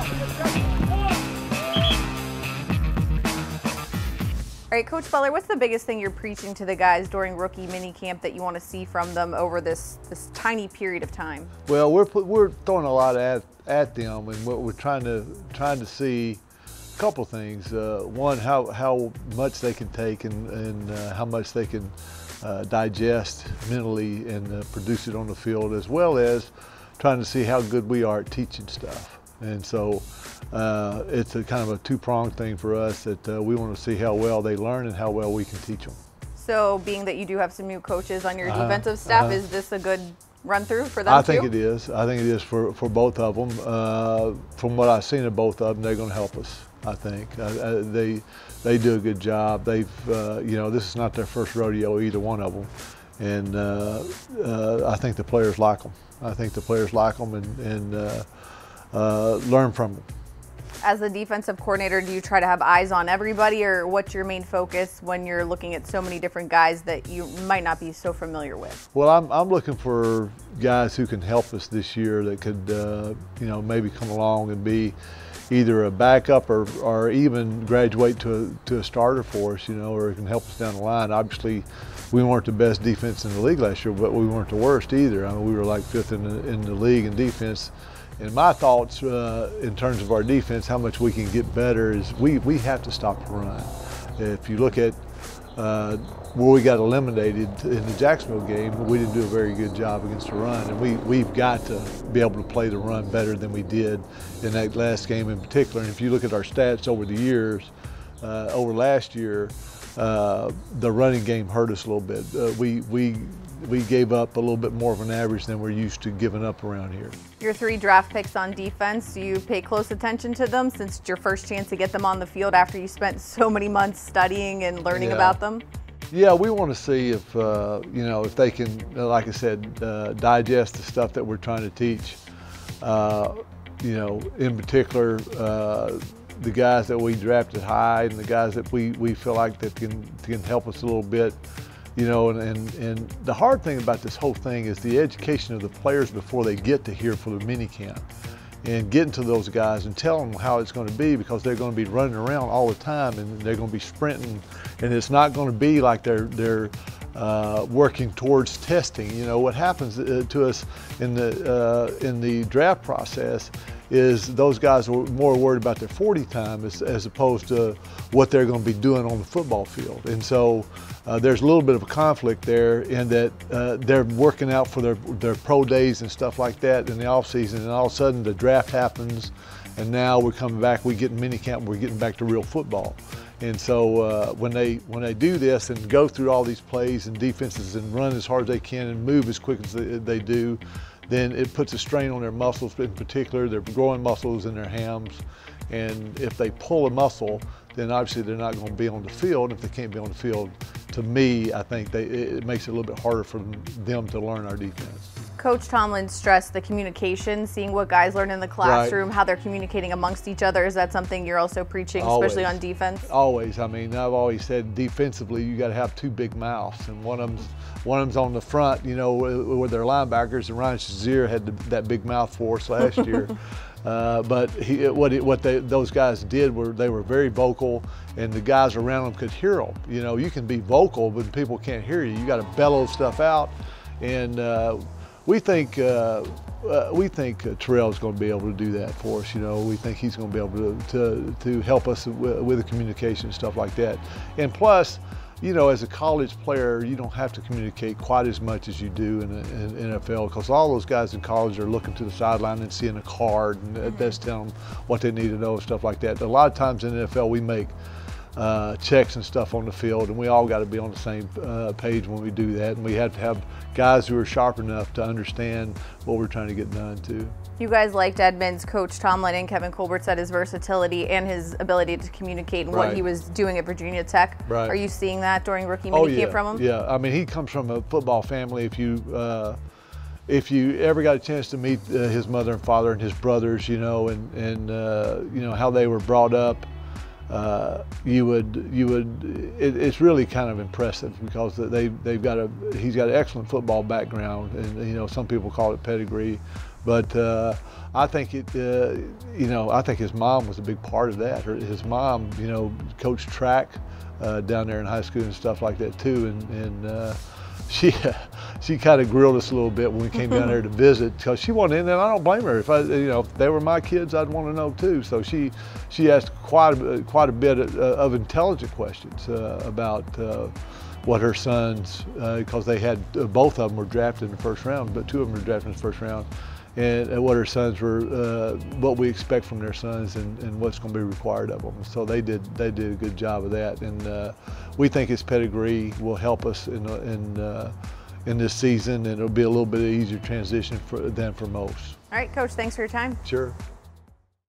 All right, Coach Butler, what's the biggest thing you're preaching to the guys during rookie minicamp that you want to see from them over this tiny period of time? Well, we're throwing a lot at them, and what we're trying to see a couple things. One, how much they can take and how much they can digest mentally and produce it on the field, as well as trying to see how good we are at teaching stuff. And so it's a kind of a two-pronged thing for us that we want to see how well they learn and how well we can teach them. So being that you do have some new coaches on your defensive staff, is this a good run-through for them too? I think it is. I think it is for both of them. From what I've seen of both of them, they're going to help us, I think. They do a good job. They've, you know, this is not their first rodeo, either one of them. And I think the players like them. I think the players like them and learn from them. As a defensive coordinator, do you try to have eyes on everybody, or what's your main focus when you're looking at so many different guys that you might not be so familiar with? Well, I'm looking for guys who can help us this year that could, you know, maybe come along and be either a backup or even graduate to a starter for us, you know, or can help us down the line. Obviously, we weren't the best defense in the league last year, but we weren't the worst either. I mean, we were like 5th in the league in defense. And my thoughts in terms of our defense, how much we can get better, is we have to stop the run. If you look at where we got eliminated in the Jacksonville game, we didn't do a very good job against the run. And we've got to be able to play the run better than we did in that last game in particular. And if you look at our stats over the years, over last year, the running game hurt us a little bit. We gave up a little bit more of an average than we're used to giving up around here. Your 3 draft picks on defense, do you pay close attention to them since it's your first chance to get them on the field after you spent so many months studying and learning about them? Yeah, we want to see if, you know, if they can, like I said, digest the stuff that we're trying to teach. You know, in particular, the guys that we drafted high and the guys that we feel like that can help us a little bit. You know, and the hard thing about this whole thing is the education of the players before they get to here for the mini camp, and getting to those guys and telling them how it's going to be, because they're going to be running around all the time and they're going to be sprinting, and it's not going to be like they're working towards testing. You know, what happens to us in the draft process is those guys are more worried about their 40 time as opposed to what they're going to be doing on the football field. And so there's a little bit of a conflict there in that they're working out for their pro days and stuff like that in the off season, and all of a sudden the draft happens, and now we're coming back, we get mini camp, we're getting back to real football. And so when they do this and go through all these plays and defenses and run as hard as they can and move as quick as they do, then it puts a strain on their muscles, in particular their growing muscles in their hams. And if they pull a muscle, then obviously they're not going to be on the field. If they can't be on the field, to me, I think it makes it a little bit harder for them to learn our defense. Coach Tomlin stressed the communication, seeing what guys learn in the classroom, how they're communicating amongst each other. Is that something you're also preaching, especially on defense? Always. I mean, I've always said defensively, you got to have 2 big mouths, and one of them's on the front, you know, with their linebackers. And Ryan Shazier had that big mouth for us last year. But those guys did were they were very vocal, and the guys around them could hear them. You know, you can be vocal, but people can't hear you. You got to bellow stuff out, and we think Terrell's going to be able to do that for us. You know, we think he's going to be able to help us with the communication and stuff like that. And plus, you know, as a college player, you don't have to communicate quite as much as you do in the NFL, because all those guys in college are looking to the sideline and seeing a card, and that's telling them what they need to know and stuff like that. A lot of times in the NFL, we make checks and stuff on the field, and we all got to be on the same page when we do that, and we have to have guys who are sharp enough to understand what we're trying to get done too. You guys liked Edmonds, Coach Tomlin and Kevin Colbert said his versatility and his ability to communicate and what he was doing at Virginia Tech. Are you seeing that during rookie minicamp from him? Yeah, I mean, he comes from a football family. If you ever got a chance to meet his mother and father and his brothers, you know, and you know how they were brought up, it's really kind of impressive because he's got an excellent football background, and some people call it pedigree, but I think I think his mom was a big part of that. His mom, coached track down there in high school and stuff like that too, and she kind of grilled us a little bit when we came down there to visit because she wanted in, and I don't blame her. If they were my kids, I'd want to know too. So she asked quite a bit of intelligent questions about what her sons, because they had both of them were drafted in the first round, but two of them were drafted in the first round, and what her sons were, what we expect from their sons, and what's going to be required of them. So they did a good job of that, and we think his pedigree will help us in this season, and it'll be a little bit easier transition than for most. All right, Coach, thanks for your time. Sure.